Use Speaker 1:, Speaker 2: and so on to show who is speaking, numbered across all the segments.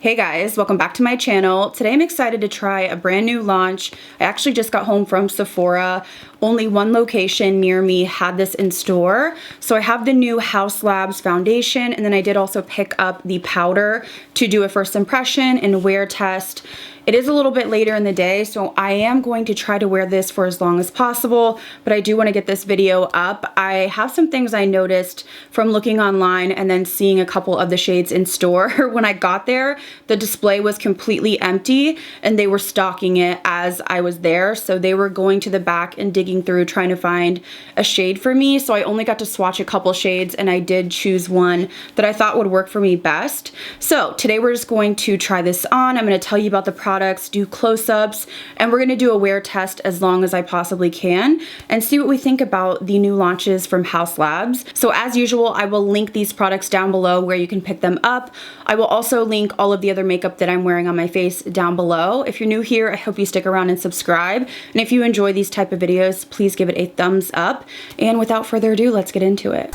Speaker 1: Hey guys, welcome back to my channel. Today I'm excited to try a brand new launch. I actually just got home from Sephora. Only one location near me had this in store. So I have the new Haus foundation, and then I did also pick up the powder to do a first impression and wear test. It is a little bit later in the day, so I am going to try to wear this for as long as possible, but I do want to get this video up. I have some things I noticed from looking online and then seeing a couple of the shades in store. When I got there, the display was completely empty and they were stocking it as I was there. So they were going to the back and digging through trying to find a shade for me. So I only got to swatch a couple shades and I did choose one that I thought would work for me best. So today we're just going to try this on. I'm going to tell you about the products, do close-ups, and we're going to do a wear test as long as I possibly can and see what we think about the new launches from Haus. So as usual, I will link these products down below where you can pick them up. I will also link all of the other makeup that I'm wearing on my face down below. If you're new here, I hope you stick around and subscribe. And if you enjoy these type of videos, please give it a thumbs up. And without further ado, let's get into it.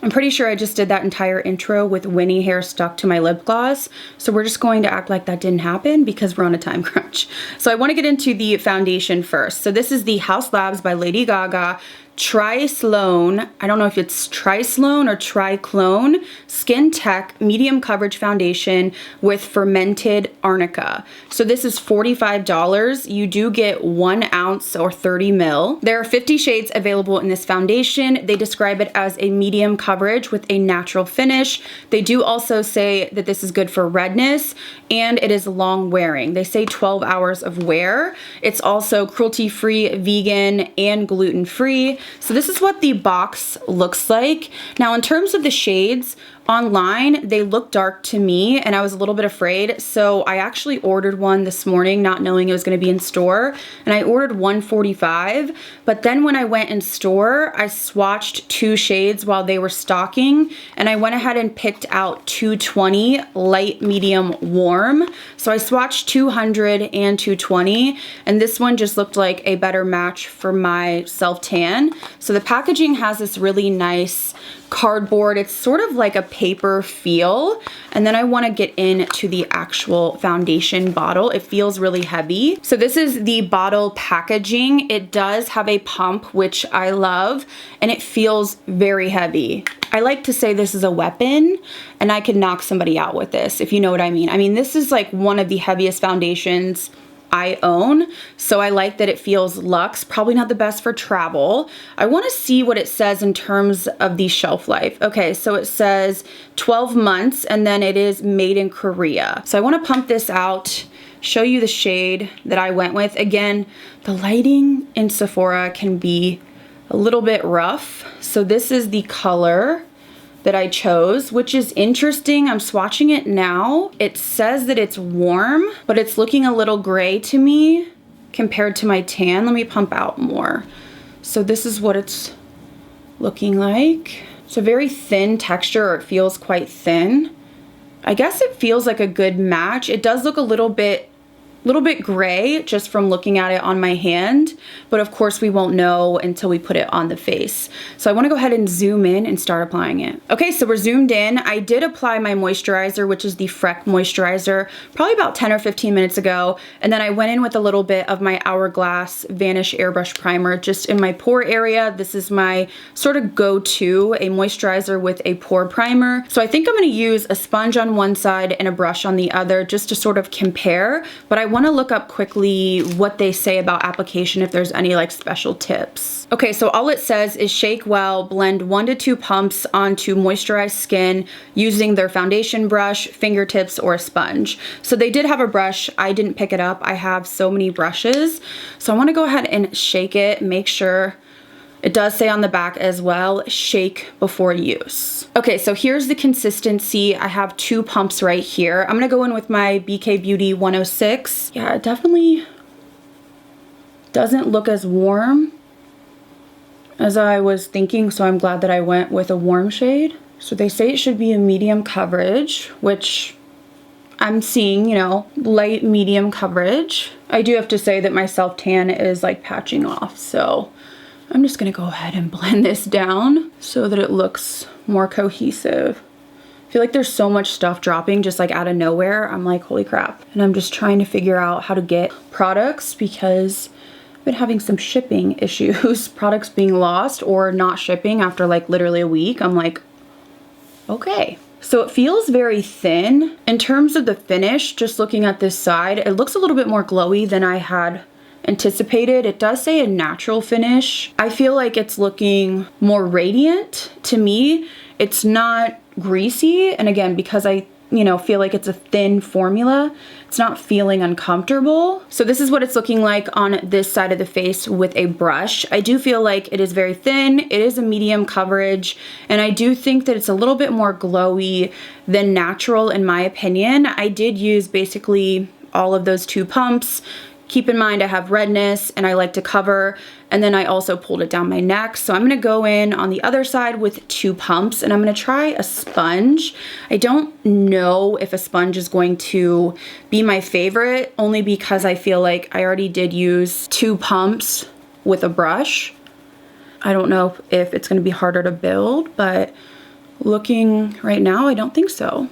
Speaker 1: I'm pretty sure I just did that entire intro with Winnie hair stuck to my lip gloss. So we're just going to act like that didn't happen because we're on a time crunch. So I want to get into the foundation first. So this is the Haus by Lady Gaga Tri-Sloan, I don't know if it's Tri-Sloan or Tri-Clone, Skin Tech Medium Coverage Foundation with Fermented Arnica. So this is $45. You do get 1 ounce or 30 mil. There are 50 shades available in this foundation. They describe it as a medium coverage with a natural finish. They do also say that this is good for redness and it is long wearing. They say 12 hours of wear. It's also cruelty-free, vegan, and gluten-free. So this is what the box looks like. Now in terms of the shades, online, they look dark to me and I was a little bit afraid. So I actually ordered one this morning, not knowing it was going to be in store. And I ordered 145. But then when I went in store, I swatched 2 shades while they were stocking. And I went ahead and picked out 220 light, medium, warm. So I swatched 200 and 220. And this one just looked like a better match for my self-tan. So the packaging has this really nice cardboard. It's sort of like a paper feel. And then I want to get into the actual foundation bottle. It feels really heavy. So this is the bottle packaging. It does have a pump, which I love, and it feels very heavy. I like to say this is a weapon and I could knock somebody out with this, if you know what I mean. I mean, this is like one of the heaviest foundations I own, so I like that it feels luxe. Probably not the best for travel. I want to see what it says in terms of the shelf life. Okay, so it says 12 months and then it is made in Korea. So I want to pump this out, show you the shade that I went with. Again, the lighting in Sephora can be a little bit rough. So this is the color that I chose, which is interesting. I'm swatching it now. It says that it's warm, but it's looking a little gray to me compared to my tan. Let me pump out more. So this is what it's looking like. It's a very thin texture, or it feels quite thin. I guess it feels like a good match. It does look a little bit gray just from looking at it on my hand, but of course we won't know until we put it on the face. So I want to go ahead and zoom in and start applying it. Okay, so we're zoomed in. I did apply my moisturizer, which is the Freck moisturizer, probably about 10 or 15 minutes ago, and then I went in with a little bit of my Hourglass Vanish Airbrush Primer just in my pore area. This is my sort of go-to, a moisturizer with a pore primer. So I think I'm going to use a sponge on one side and a brush on the other just to sort of compare, but I want to look up quickly what they say about application, if there's any like special tips. Okay, so all it says is shake well, blend 1 to 2 pumps onto moisturized skin using their foundation brush, fingertips, or a sponge. So they did have a brush. I didn't pick it up. I have so many brushes. So I want to go ahead and shake it, make sure. It does say on the back as well, shake before use. Okay, so here's the consistency. I have 2 pumps right here. I'm gonna go in with my BabsBeauty 106. Yeah, it definitely doesn't look as warm as I was thinking, so I'm glad that I went with a warm shade. So they say it should be a medium coverage, which I'm seeing, you know, light medium coverage. I do have to say that my self tan is like patching off, so I'm just gonna go ahead and blend this down so that it looks more cohesive. I feel like there's so much stuff dropping just like out of nowhere. I'm like, holy crap. And I'm just trying to figure out how to get products because I've been having some shipping issues, products being lost or not shipping after like literally a week. I'm like, okay. So it feels very thin. In terms of the finish, just looking at this side, it looks a little bit more glowy than I had anticipated. It does say a natural finish. I feel like it's looking more radiant to me. It's not greasy. And again, because I, you know, feel like it's a thin formula, it's not feeling uncomfortable. So this is what it's looking like on this side of the face with a brush. I do feel like it is very thin. It is a medium coverage. And I do think that it's a little bit more glowy than natural in my opinion. I did use basically all of those 2 pumps. Keep in mind I have redness and I like to cover, and then I also pulled it down my neck. So I'm gonna go in on the other side with 2 pumps and I'm gonna try a sponge. I don't know if a sponge is going to be my favorite, only because I feel like I already did use 2 pumps with a brush. I don't know if it's gonna be harder to build, but looking right now, I don't think so.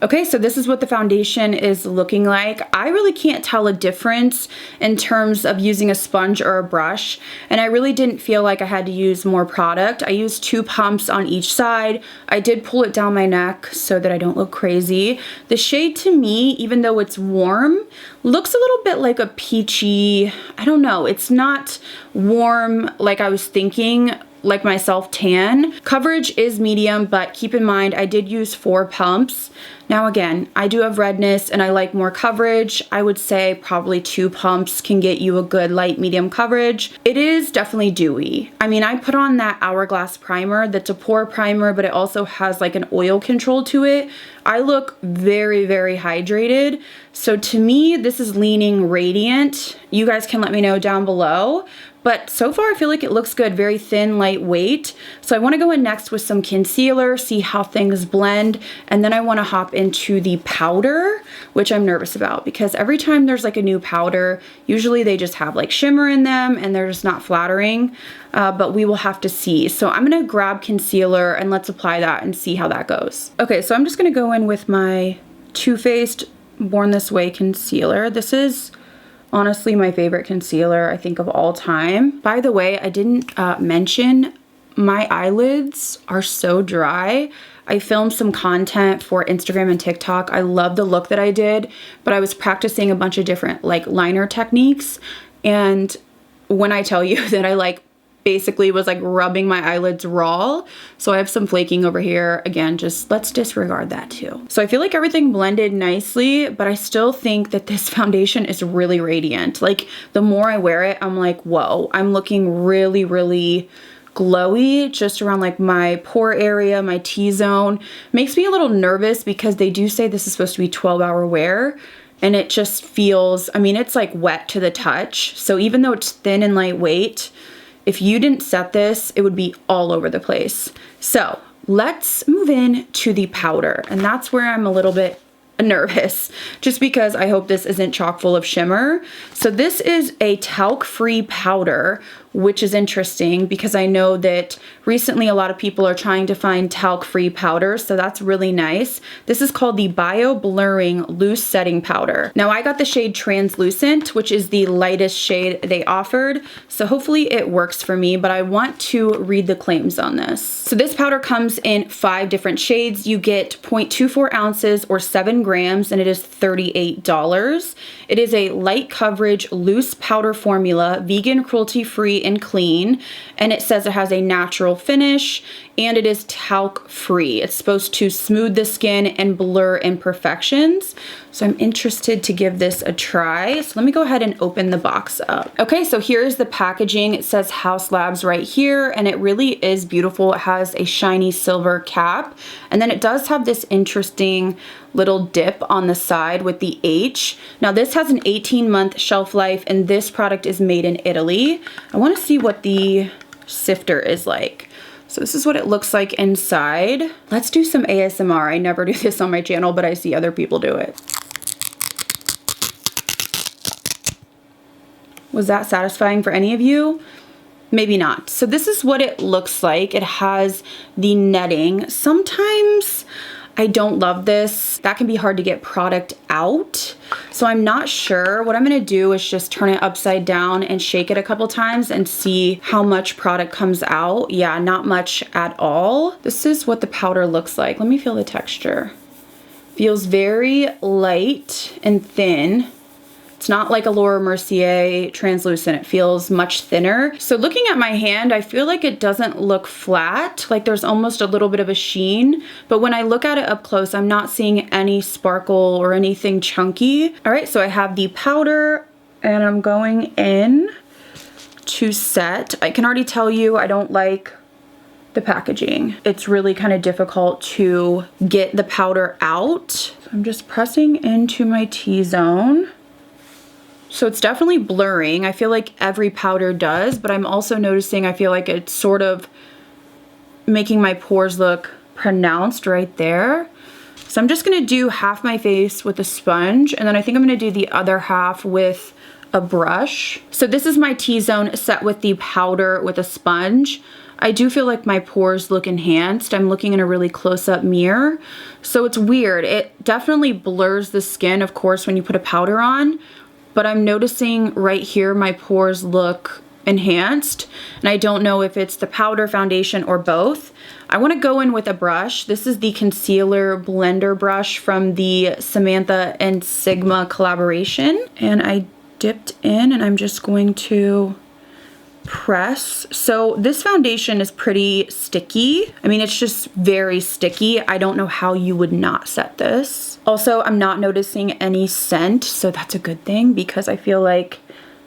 Speaker 1: Okay, so this is what the foundation is looking like. I really can't tell a difference in terms of using a sponge or a brush, and I really didn't feel like I had to use more product. I used 2 pumps on each side. I did pull it down my neck so that I don't look crazy. The shade to me, even though it's warm, looks a little bit like a peachy, I don't know, it's not warm like I was thinking, like my self tan. Coverage is medium, but keep in mind I did use 4 pumps. Now again, I do have redness and I like more coverage. I would say probably 2 pumps can get you a good light medium coverage. It is definitely dewy. I mean, I put on that Hourglass primer that's a pore primer, but it also has like an oil control to it. I look very, very hydrated. So to me, this is leaning radiant. You guys can let me know down below. But so far I feel like it looks good, very thin, lightweight. So I wanna go in next with some concealer, see how things blend, and then I wanna hop into the powder, which I'm nervous about because every time there's like a new powder, usually they just have like shimmer in them and they're just not flattering, but we will have to see. So I'm gonna grab concealer and let's apply that and see how that goes. Okay, so I'm just gonna go in with my Too Faced Born This Way concealer. This is honestly my favorite concealer I think of all time. By the way, I didn't mention my eyelids are so dry. I filmed some content for Instagram and TikTok. I love the look that I did, but I was practicing a bunch of different like liner techniques, and when I tell you that I like basically was like rubbing my eyelids raw. So I have some flaking over here. Again, just let's disregard that too. So I feel like everything blended nicely, but I still think that this foundation is really radiant. Like the more I wear it, I'm like, whoa, I'm looking really, really glowy just around like my pore area, my T-zone. Makes me a little nervous because they do say this is supposed to be 12-hour wear. And it just feels, I mean, it's like wet to the touch. So even though it's thin and lightweight, if you didn't set this, it would be all over the place. So let's move in to the powder. And that's where I'm a little bit nervous, just because I hope this isn't chock full of shimmer. So this is a talc-free powder, which is interesting because I know that recently a lot of people are trying to find talc-free powders, so that's really nice. This is called the Bio Blurring Loose Setting Powder. Now I got the shade Translucent, which is the lightest shade they offered, so hopefully it works for me, but I want to read the claims on this. So this powder comes in 5 different shades. You get 0.24 ounces or 7 grams, and it is $38. It is a light coverage, loose powder formula, vegan, cruelty-free, and clean, and it says it has a natural finish and it is talc free. It's supposed to smooth the skin and blur imperfections. So I'm interested to give this a try. So let me go ahead and open the box up. Okay, so here's the packaging. It says Haus Labs right here, and it really is beautiful. It has a shiny silver cap, and then it does have this interesting little dip on the side with the H. Now this has an 18-month shelf life, and this product is made in Italy. I want to see what the sifter is like. So this is what it looks like inside. Let's do some ASMR. I never do this on my channel, but I see other people do it. Was that satisfying for any of you? Maybe not. So this is what it looks like. It has the netting. Sometimes I don't love this. That can be hard to get product out. So I'm not sure. What I'm gonna do is just turn it upside down and shake it a couple times and see how much product comes out. Yeah, not much at all. This is what the powder looks like. Let me feel the texture. Feels very light and thin. It's not like a Laura Mercier translucent. It feels much thinner. So looking at my hand, I feel like it doesn't look flat. Like there's almost a little bit of a sheen. But when I look at it up close, I'm not seeing any sparkle or anything chunky. All right, so I have the powder and I'm going in to set. I can already tell you I don't like the packaging. It's really kind of difficult to get the powder out. So I'm just pressing into my T-zone. So it's definitely blurring. I feel like every powder does, but I'm also noticing I feel like it's sort of making my pores look pronounced right there. So I'm just gonna do half my face with a sponge, and then I think I'm gonna do the other half with a brush. So this is my T-zone set with the powder with a sponge. I do feel like my pores look enhanced. I'm looking in a really close-up mirror. So it's weird. It definitely blurs the skin, of course, when you put a powder on, but I'm noticing right here my pores look enhanced, and I don't know if it's the powder, foundation, or both. I want to go in with a brush. This is the concealer blender brush from the Samantha and Sigma collaboration, and I dipped in and I'm just going to press. So this foundation is pretty sticky. I mean, it's just very sticky. I don't know how you would not set this. Also, I'm not noticing any scent, so that's a good thing because I feel like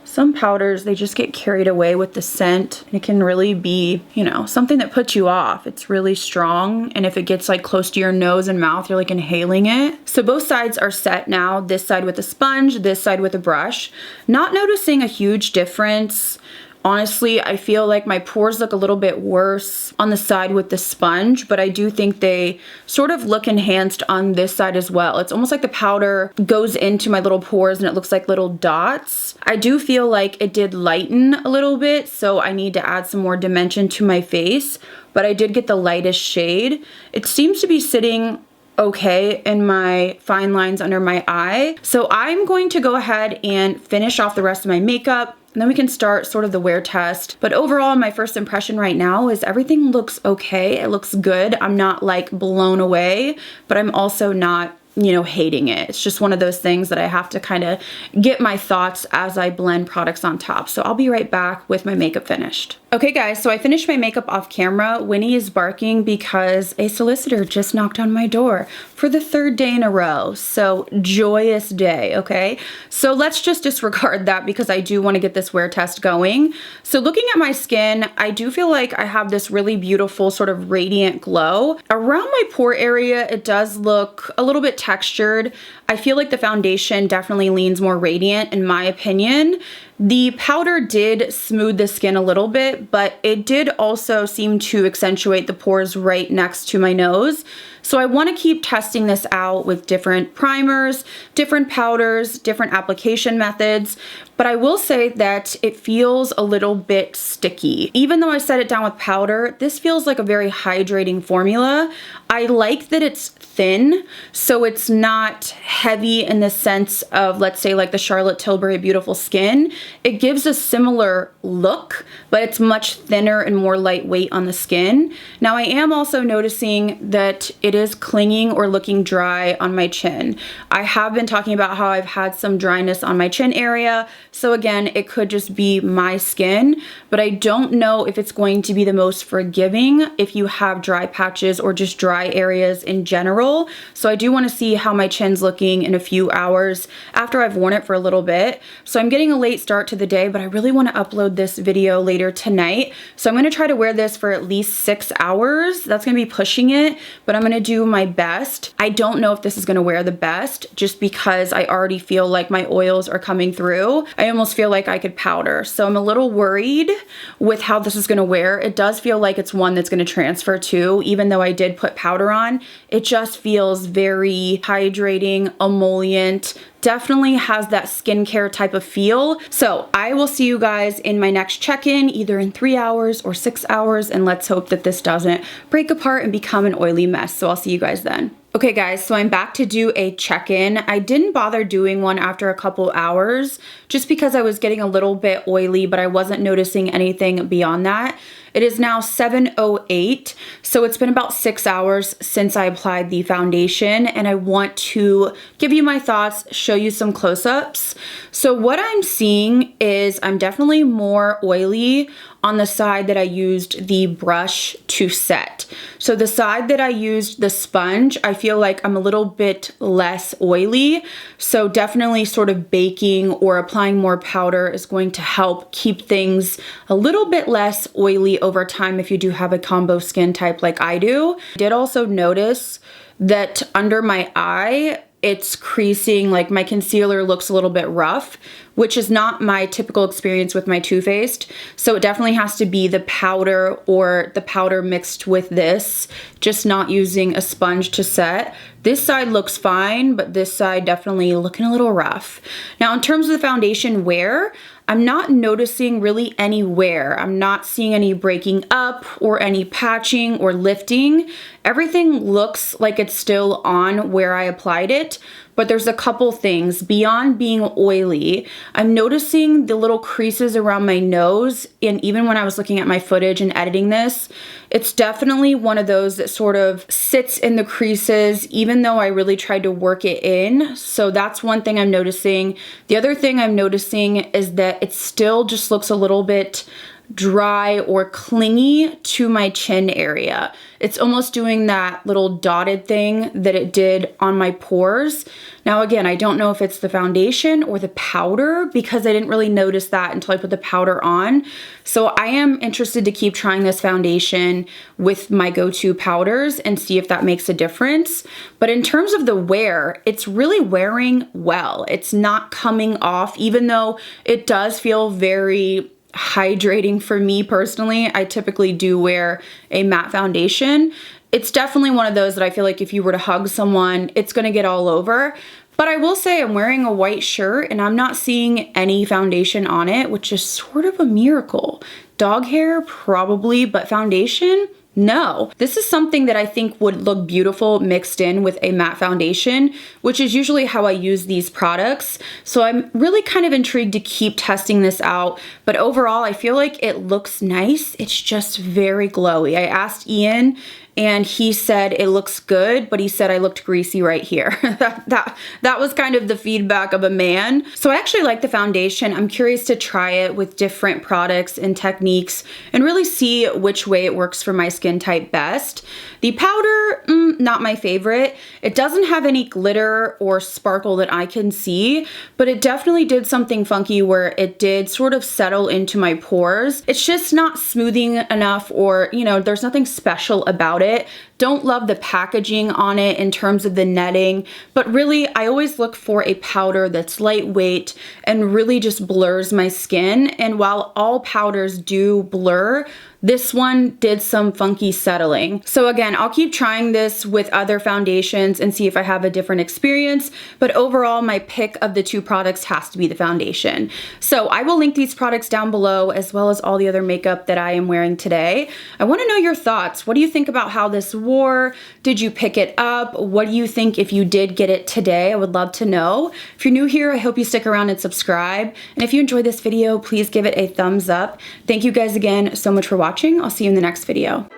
Speaker 1: some powders, they just get carried away with the scent. It can really be, you know, something that puts you off. It's really strong, and if it gets like close to your nose and mouth, you're like inhaling it. So both sides are set now, this side with a sponge, this side with a brush. Not noticing a huge difference. Honestly, I feel like my pores look a little bit worse on the side with the sponge, but I do think they sort of look enhanced on this side as well. It's almost like the powder goes into my little pores and it looks like little dots. I do feel like it did lighten a little bit, so I need to add some more dimension to my face, but I did get the lightest shade. It seems to be sitting okay in my fine lines under my eye. So I'm going to go ahead and finish off the rest of my makeup, and then we can start sort of the wear test. But overall, my first impression right now is everything looks okay. It looks good. I'm not like blown away, but I'm also not, you know, hating it. It's just one of those things that I have to kind of get my thoughts as I blend products on top. So I'll be right back with my makeup finished. Okay guys, so I finished my makeup off camera. Winnie is barking because a solicitor just knocked on my door for the third day in a row. So joyous day, okay? So let's just disregard that because I do want to get this wear test going. So looking at my skin, I do feel like I have this really beautiful sort of radiant glow. Around my pore area, it does look a little bit textured. I feel like the foundation definitely leans more radiant in my opinion. The powder did smooth the skin a little bit, but it did also seem to accentuate the pores right next to my nose. So I want to keep testing this out with different primers, different powders, different application methods. But I will say that it feels a little bit sticky. Even though I set it down with powder, this feels like a very hydrating formula. I like that it's thin, so it's not heavy in the sense of, let's say, like the Charlotte Tilbury Beautiful Skin. It gives a similar look, but it's much thinner and more lightweight on the skin. Now, I am also noticing that it is clinging or looking dry on my chin. I have been talking about how I've had some dryness on my chin area, so again, it could just be my skin, but I don't know if it's going to be the most forgiving if you have dry patches or just dry areas in general. So I do want to see how my chin's looking in a few hours after I've worn it for a little bit. So I'm getting a late start to the day, but I really want to upload this video later tonight. So I'm going to try to wear this for at least 6 hours. That's going to be pushing it, but I'm going to do my best. I don't know if this is going to wear the best just because I already feel like my oils are coming through. I almost feel like I could powder. So I'm a little worried with how this is going to wear. It does feel like it's one that's going to transfer too, even though I did put powder on. It just feels very hydrating, emollient, definitely has that skincare type of feel. So I will see you guys in my next check-in, either in 3 hours or 6 hours, and let's hope that this doesn't break apart and become an oily mess. So I'll see you guys then. Okay guys, so I'm back to do a check-in. I didn't bother doing one after a couple hours just because I was getting a little bit oily, but I wasn't noticing anything beyond that. It is now 7:08, so it's been about 6 hours since I applied the foundation, and I want to give you my thoughts, show you some close-ups. So what I'm seeing is I'm definitely more oily on the side that I used the brush to set. So the side that I used the sponge, I feel like I'm a little bit less oily. So definitely sort of baking or applying more powder is going to help keep things a little bit less oily over time if you do have a combo skin type like I do. I did also notice that under my eye, it's creasing, like my concealer looks a little bit rough, which is not my typical experience with my Too Faced. So it definitely has to be the powder or the powder mixed with this, just not using a sponge to set. This side looks fine, but this side definitely looking a little rough. Now in terms of the foundation wear, I'm not noticing really any wear. I'm not seeing any breaking up or any patching or lifting. Everything looks like it's still on where I applied it, but there's a couple things. Beyond being oily, I'm noticing the little creases around my nose, and even when I was looking at my footage and editing this, it's definitely one of those that sort of sits in the creases, even though I really tried to work it in. So that's one thing I'm noticing. The other thing I'm noticing is that it still just looks a little bit dry or clingy to my chin area. It's almost doing that little dotted thing that it did on my pores. Now again, I don't know if it's the foundation or the powder because I didn't really notice that until I put the powder on. So I am interested to keep trying this foundation with my go-to powders and see if that makes a difference. But in terms of the wear, it's really wearing well. It's not coming off, even though it does feel very hydrating for me personally. I typically do wear a matte foundation. It's definitely one of those that I feel like if you were to hug someone, it's gonna get all over. But I will say I'm wearing a white shirt and I'm not seeing any foundation on it, which is sort of a miracle. Dog hair, probably, but foundation, no. This is something that I think would look beautiful mixed in with a matte foundation, which is usually how I use these products. So I'm really kind of intrigued to keep testing this out. But overall, I feel like it looks nice. It's just very glowy. I asked Ian and he said it looks good, but he said I looked greasy right here. that was kind of the feedback of a man. So I actually like the foundation. I'm curious to try it with different products and techniques and really see which way it works for my skin type best. The powder, not my favorite. It doesn't have any glitter or sparkle that I can see, but it definitely did something funky where it did sort of settle into my pores. It's just not smoothing enough, or, you know, there's nothing special about it. Don't love the packaging on it in terms of the netting, but really I always look for a powder that's lightweight and really just blurs my skin. And while all powders do blur, this one did some funky settling. So again, I'll keep trying this with other foundations and see if I have a different experience, but overall my pick of the two products has to be the foundation. So I will link these products down below, as well as all the other makeup that I am wearing today. I wanna know your thoughts. What do you think about how this wore? Did you pick it up? What do you think if you did get it today? I would love to know. If you're new here, I hope you stick around and subscribe. And if you enjoyed this video, please give it a thumbs up. Thank you guys again so much for watching. I'll see you in the next video.